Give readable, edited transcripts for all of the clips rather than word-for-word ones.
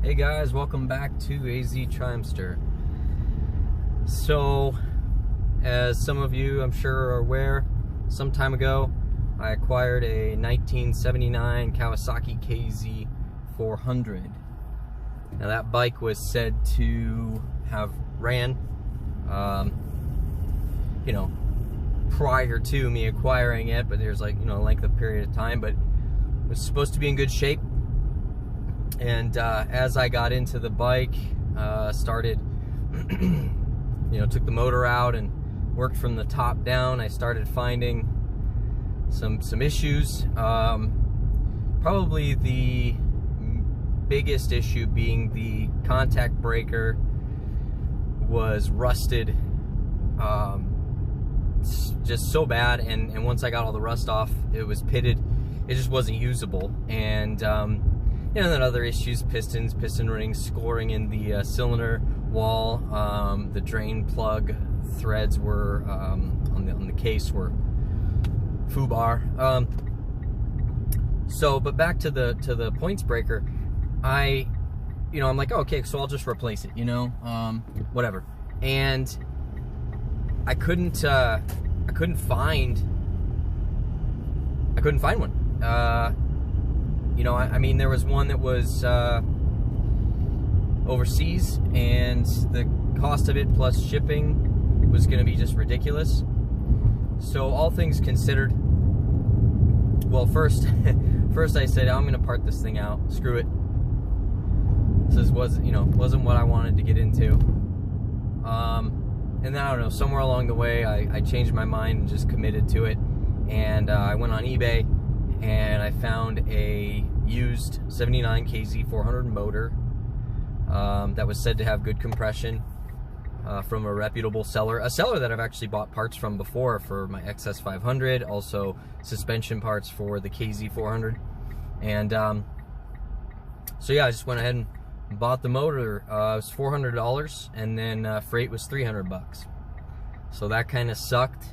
Hey guys, welcome back to AZ Trimester. So, as some of you I'm sure are aware, some time ago I acquired a 1979 Kawasaki KZ400. Now that bike was said to have ran, prior to me acquiring it, but there's like, a length of period of time, but it was supposed to be in good shape. And as I got into the bike, started, took the motor out and worked from the top down, I started finding some issues. Probably the biggest issue being the contact breaker was rusted, just so bad. And once I got all the rust off, it was pitted. It just wasn't usable. And and then other issues, piston rings scoring in the cylinder wall. The drain plug threads were on the case were foobar. But back to the points breaker, I'm like, okay, so I'll just replace it, whatever. And I couldn't find one. I mean, there was one that was overseas, and the cost of it plus shipping was going to be just ridiculous. So all things considered, well, first I said, I'm going to part this thing out. Screw it. This wasn't what I wanted to get into. And then I don't know, somewhere along the way, I changed my mind and just committed to it. And I went on eBay and I found a used 79 KZ400 motor that was said to have good compression from a reputable seller, a seller that I've actually bought parts from before for my XS500, also suspension parts for the KZ400. And so yeah, I just went ahead and bought the motor. It was $400, and then freight was $300. So that kind of sucked,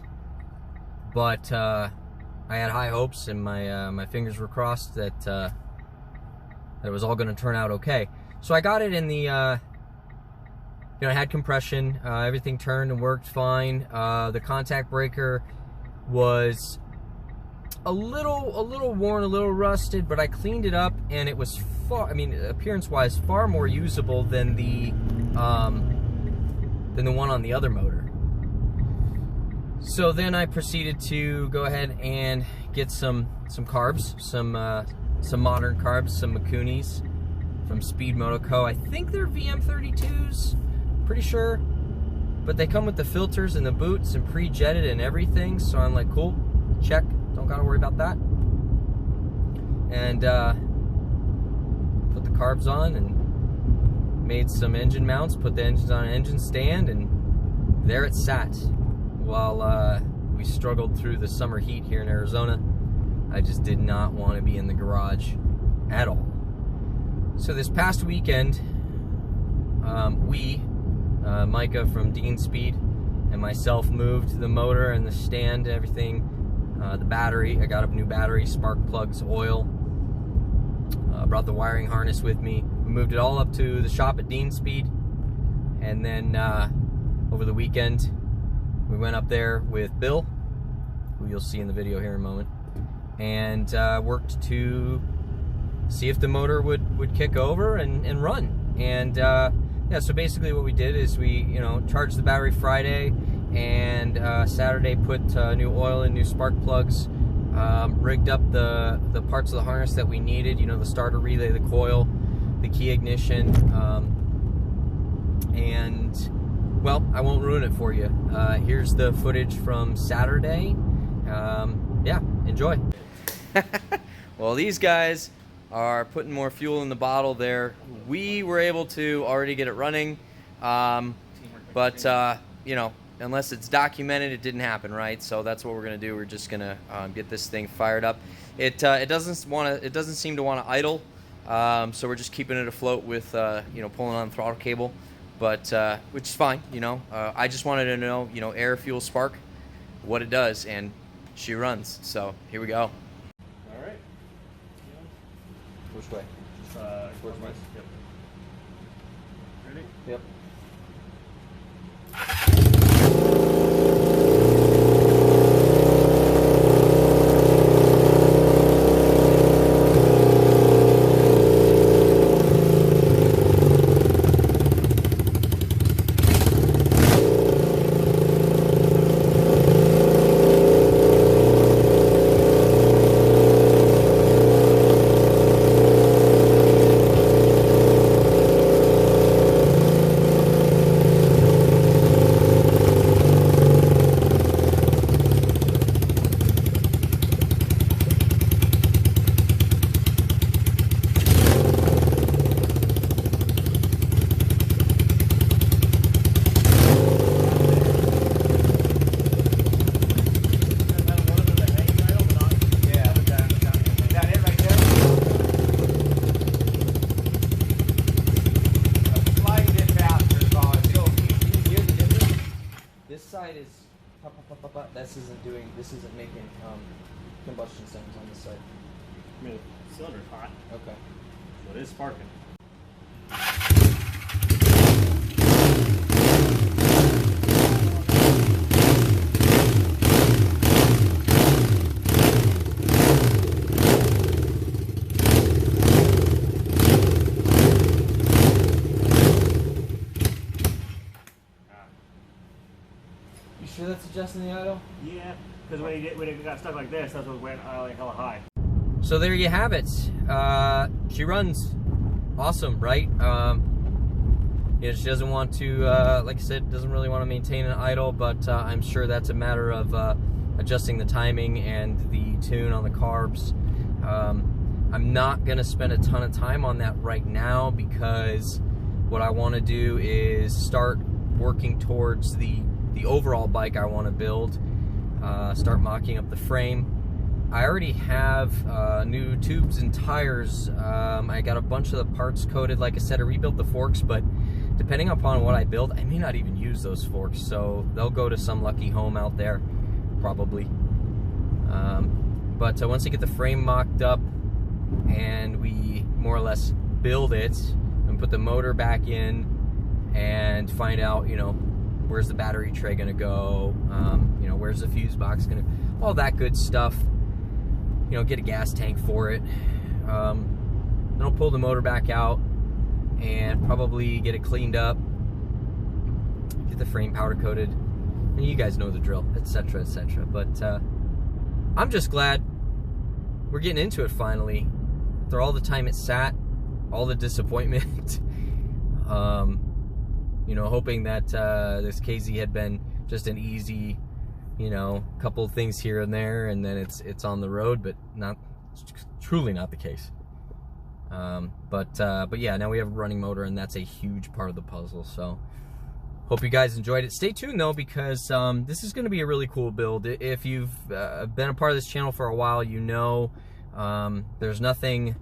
but I had high hopes, and my fingers were crossed that it was all going to turn out okay. So I got it in the, it had compression. Everything turned and worked fine. The contact breaker was a little worn, a little rusted, but I cleaned it up, and it was appearance-wise, far more usable than the one on the other motor. So then I proceeded to go ahead and get some carbs, some modern carbs, some Makunis from Speed Moto Co. I think they're VM32s, pretty sure, but they come with the filters and the boots and pre-jetted and everything. So I'm like, cool, check, don't gotta worry about that. And put the carbs on and made some engine mounts, put the engines on an engine stand, and there it sat. While we struggled through the summer heat here in Arizona, I just did not want to be in the garage at all. So this past weekend, Micah from Dean Speed and myself moved the motor and the stand, everything, the battery. I got a new battery, spark plugs, oil. Brought the wiring harness with me. We moved it all up to the shop at Dean Speed, and then over the weekend, we went up there with Bill, who you'll see in the video here in a moment, and worked to see if the motor would kick over and run. And yeah, so basically what we did is we charged the battery Friday, and Saturday put new oil and new spark plugs, rigged up the parts of the harness that we needed, the starter relay, the coil, the key ignition, and well, I won't ruin it for you. Here's the footage from Saturday. Yeah, enjoy. Well, these guys are putting more fuel in the bottle there. We were able to already get it running, but unless it's documented, it didn't happen, right? So that's what we're gonna do. We're just gonna get this thing fired up. It doesn't seem to want to idle, so we're just keeping it afloat with pulling on the throttle cable. But which is fine, I just wanted to know, air, fuel, spark, what it does, and she runs. So here we go. All right. Which way? Towards west. Yep. Yep. This side is this isn't making combustion sounds on this side. I mean, the cylinder's hot. Okay. So it is sparking. You sure that's adjusting the idle? Yeah, because when it got stuck like this, that's what went like hella high. So there you have it. She runs awesome, right? She doesn't want to, like I said, doesn't really want to maintain an idle, but I'm sure that's a matter of adjusting the timing and the tune on the carbs. I'm not going to spend a ton of time on that right now because what I want to do is start working towards the overall bike I want to build, start mocking up the frame. I already have new tubes and tires. I got a bunch of the parts coded. Like I said, I rebuilt the forks, but depending upon what I build, I may not even use those forks, so they'll go to some lucky home out there, probably. But once I get the frame mocked up and we more or less build it and put the motor back in and find out, where's the battery tray gonna go, where's the fuse box gonna, all that good stuff, get a gas tank for it. Then I'll pull the motor back out and probably get it cleaned up, get the frame powder coated, and you guys know the drill, etc., etc. But I'm just glad we're getting into it finally. After all the time it sat, all the disappointment, hoping that this KZ had been just an easy, couple things here and there, and then it's on the road, but truly not the case. But yeah, now we have a running motor, and that's a huge part of the puzzle. So hope you guys enjoyed it. Stay tuned though, because this is going to be a really cool build. If you've been a part of this channel for a while, there's nothing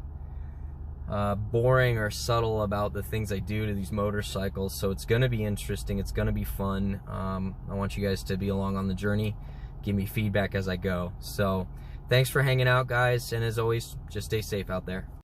boring or subtle about the things I do to these motorcycles, so it's going to be interesting, it's going to be fun. I want you guys to be along on the journey, give me feedback as I go. So thanks for hanging out, guys, and as always, just stay safe out there.